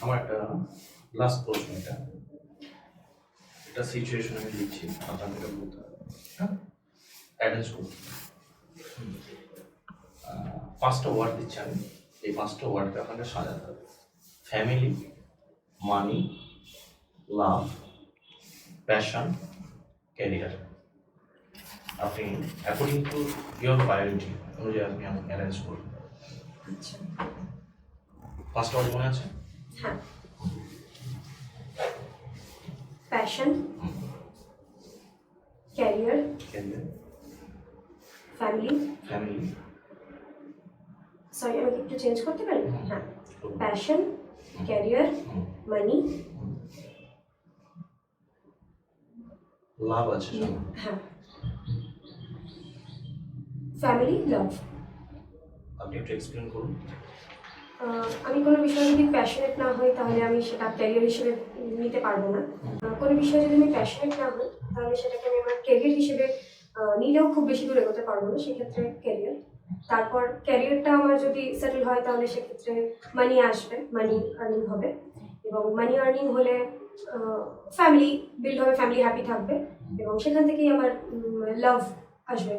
আমার একটা লাস্ট প্রশ্ন, এটা সিচুয়েশন আমি দিচ্ছি, আপনাকে এটা বলতে হবে। হ্যাঁ, অ্যারেঞ্জ করুন। পাঁচটা ওয়ার্ড দিচ্ছি আমি, এই পাঁচটা ওয়ার্ডকে আপনাকে সাজাতে হবে। ফ্যামিলি, মানি, লাভ, প্যাশন, ক্যারিয়ার। আপনি অ্যাকর্ডিং টু ইয়োর প্রায়োরিটি অনুযায়ী আপনি আমাকে অ্যারেঞ্জ করুন। আচ্ছা, পাঁচটা ওয়ার্ড মনে আছে? হ্যাঁ। Passion, career, career, family, family, sorry আমাকে একটু চেঞ্জ করতে পারি? হ্যাঁ, প্যাশন, ক্যারিয়ার, মানি, লাভ আছে সব। হ্যাঁ, ফ্যামিলি, লাভ। আপনি একটু এক্সপ্লেন করুন। আমি কোনো বিষয়ে যদি প্যাশনেট না হই তাহলে আমি সেটা ক্যারিয়ার হিসেবে নিতে পারবো না। কোনো বিষয়ে যদি আমি প্যাশনেট না হই তাহলে সেটাকে আমি আমার ক্যারিয়ার হিসেবে নিলেও খুব বেশি দূর এগোতে পারবো না, সেক্ষেত্রে ক্যারিয়ার। তারপর ক্যারিয়ারটা আমার যদি সেটেল হয় তাহলে সেক্ষেত্রে মানি আসবে, মানি আর্নিং হবে, এবং মানি আর্নিং হলে ফ্যামিলি বিল্ড হবে, ফ্যামিলি হ্যাপি থাকবে, এবং সেখান থেকেই আমার লাভ আসবে।